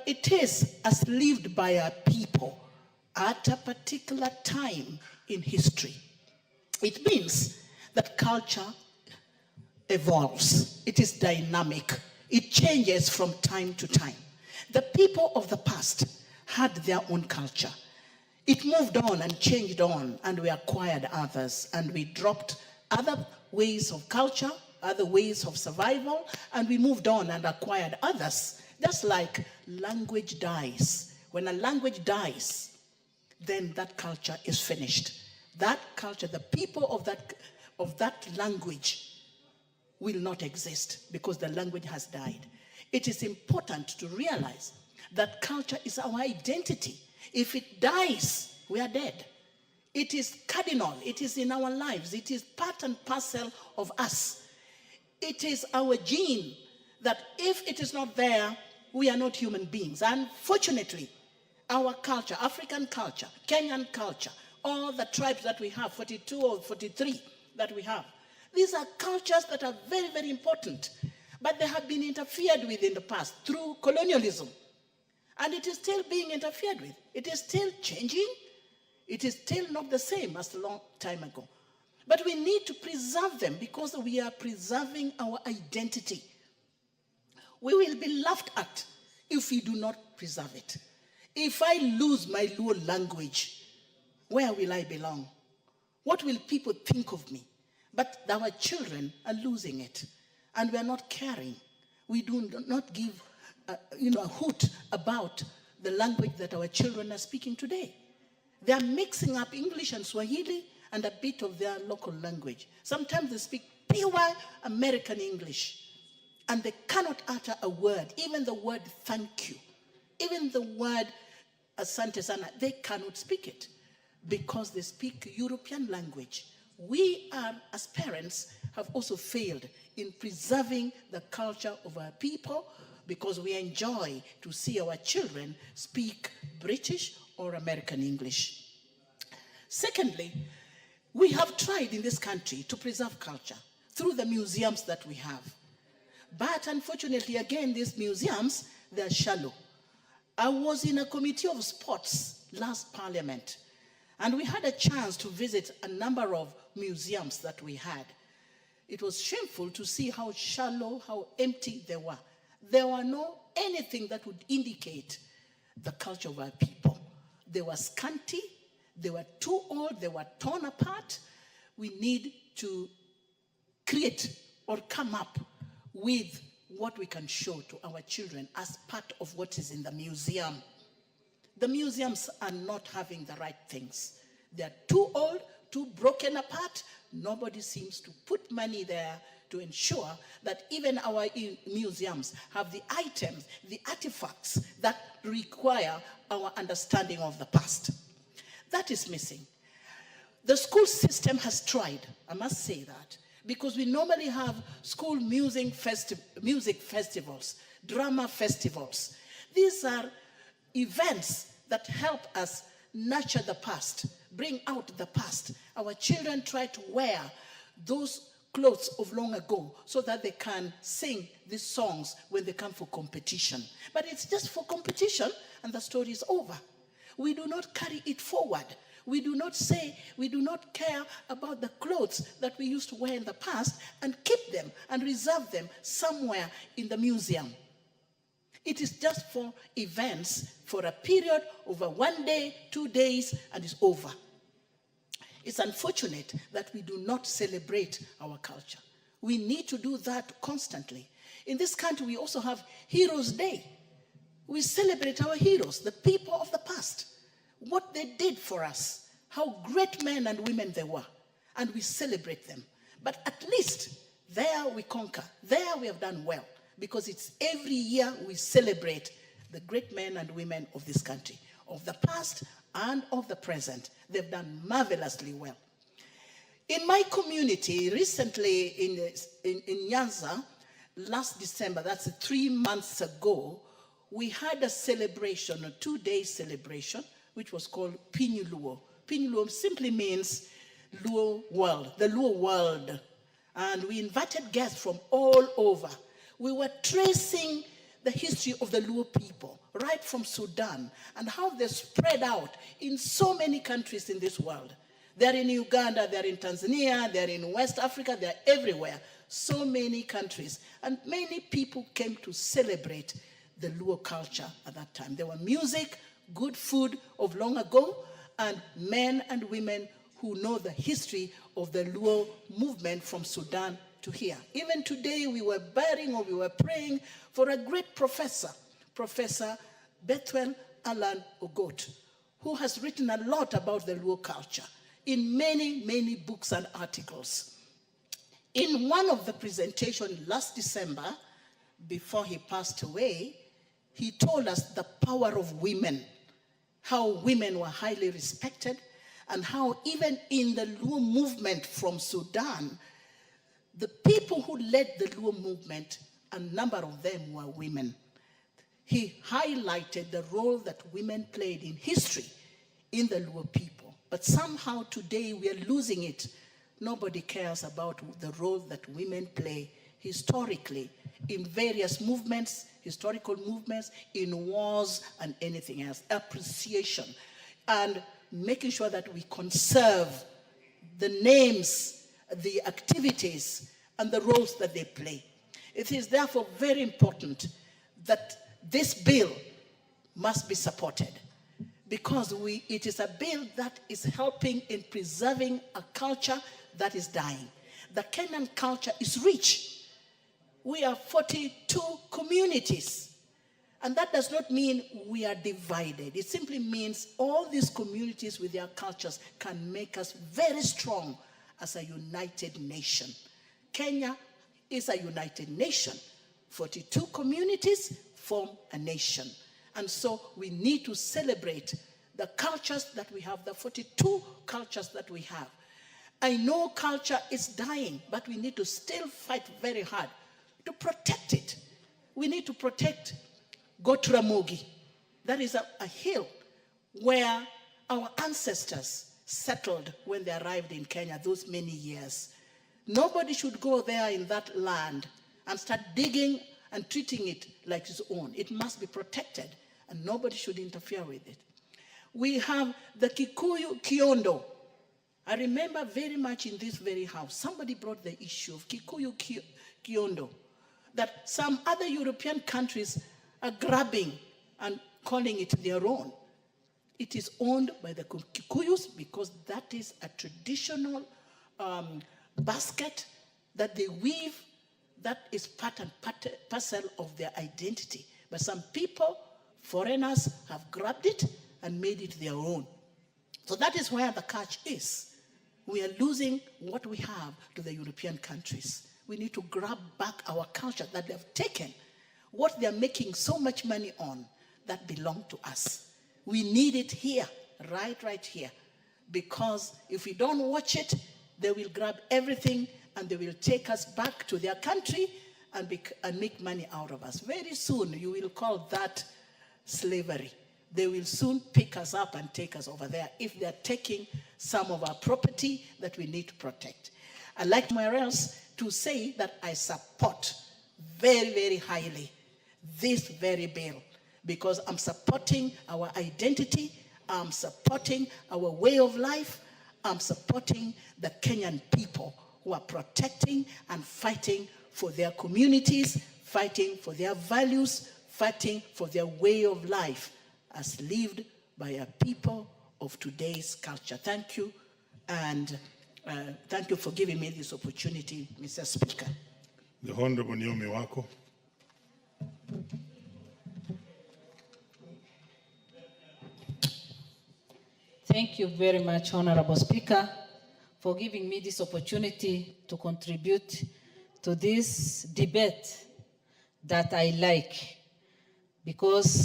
it is as lived by our people at a particular time in history. It means that culture evolves. It is dynamic. It changes from time to time. The people of the past had their own culture. It moved on and changed on, and we acquired others, and we dropped other ways of culture, other ways of survival, and we moved on and acquired others. Just like language dies. When a language dies, then that culture is finished. That culture, the people of that language will not exist because the language has died. It is important to realize that culture is our identity. If it dies, we are dead. It is cardinal. It is in our lives. It is part and parcel of us. It is our gene that if it is not there, we are not human beings. Unfortunately, our culture, African culture, Kenyan culture, all the tribes that we have, 42 or 43 that we have, these are cultures that are very, very important, but they have been interfered with in the past through colonialism. And it is still being interfered with. It is still changing. It is still not the same as a long time ago. But we need to preserve them because we are preserving our identity. We will be laughed at if we do not preserve it. If I lose my Luo language, where will I belong? What will people think of me? But our children are losing it, and we are not caring. We do not give a hoot about the language that our children are speaking today. They are mixing up English and Swahili and a bit of their local language. Sometimes they speak pure American English, and they cannot utter a word, even the word thank you, even the word asante sana, they cannot speak it because they speak European language. We as parents, have also failed in preserving the culture of our people because we enjoy to see our children speak British or American English. Secondly, we have tried in this country to preserve culture through the museums that we have. But unfortunately, again, these museums, they're shallow. I was in a committee of sports last parliament, and we had a chance to visit a number of museums that we had. It was shameful to see how shallow, how empty they were. There were no anything that would indicate the culture of our people. They were scanty, they were too old, they were torn apart. We need to create or come up with what we can show to our children as part of what is in the museum. The museums are not having the right things. They're too old, too broken apart. Nobody seems to put money there to ensure that even our museums have the items, the artifacts that require our understanding of the past. That is missing. The school system has tried, I must say that, because we normally have school music festivals, drama festivals. These are events that help us nurture the past, bring out the past. Our children try to wear those clothes of long ago so that they can sing these songs when they come for competition. But it's just for competition and the story is over. We do not carry it forward. We do not say, we do not care about the clothes that we used to wear in the past and keep them and reserve them somewhere in the museum. It is just for events for a period over 1 day, 2 days, and it's over. It's unfortunate that we do not celebrate our culture. We need to do that constantly. In this country, we also have Heroes Day. We celebrate our heroes, the people of the past, what they did for us, how great men and women they were, and we celebrate them. But at least there we conquer. There we have done well, because it's every year we celebrate the great men and women of this country, of the past and of the present. They've done marvelously well. In my community, recently in Nyanza, last December, that's 3 months ago, we had a celebration, a 2-day celebration, which was called Pinyuluo. Pinyuluo simply means Luo world, the Luo world. And we invited guests from all over. We were tracing the history of the Luo people right from Sudan, and how they spread out in so many countries in this world. They're in Uganda, they're in Tanzania, they're in West Africa, they're everywhere. So many countries. And many people came to celebrate the Luo culture at that time. There were music, good food of long ago, and men and women who know the history of the Luo movement from Sudan to here. Even today, we were praying for a great professor, Professor Bethuel Alan Ogot, who has written a lot about the Luo culture in many, many books and articles. In one of the presentations last December, before he passed away, he told us the power of women, how women were highly respected, and how even in the Luo movement from Sudan, the people who led the Luo movement, a number of them were women. He highlighted the role that women played in history in the Luo people. But somehow today we are losing it. Nobody cares about the role that women play historically in various movements, historical movements, in wars and anything else. Appreciation and making sure that we conserve the names, the activities, and the roles that they play. It is therefore very important that this bill must be supported, because it is a bill that is helping in preserving a culture that is dying. The Kenyan culture is rich. We are 42 communities. And that does not mean we are divided. It simply means all these communities with their cultures can make us very strong as a united nation. Kenya is a united nation. 42 communities form a nation. And so we need to celebrate the cultures that we have, the 42 cultures that we have. I know culture is dying, but we need to still fight very hard to protect it. We need to protect Gotramogi. That is a hill where our ancestors settled when they arrived in Kenya those many years. Nobody should go there in that land and start digging and treating it like its own. It must be protected, and nobody should interfere with it. We have the Kikuyu Kiondo. I remember very much in this very house, somebody brought the issue of Kikuyu Kiondo, that some other European countries are grabbing and calling it their own. It is owned by the Kikuyus because that is a traditional basket that they weave that is part and parcel of their identity. But some people, foreigners, have grabbed it and made it their own. So that is where the catch is. We are losing what we have to the European countries. We need to grab back our culture that they've taken, what they're making so much money on, that belong to us. We need it here, right here. Because if we don't watch it, they will grab everything and they will take us back to their country and make money out of us. Very soon, you will call that slavery. They will soon pick us up and take us over there if they're taking some of our property that we need to protect. I'd like somewhere else to say that I support very, very highly this very bill, because I'm supporting our identity, I'm supporting our way of life, I'm supporting the Kenyan people who are protecting and fighting for their communities, fighting for their values, fighting for their way of life as lived by a people of today's culture. Thank you, and thank you for giving me this opportunity, Mr. Speaker. The Honorable Naomi Wako. Thank you very much, Honorable Speaker, for giving me this opportunity to contribute to this debate that I like, because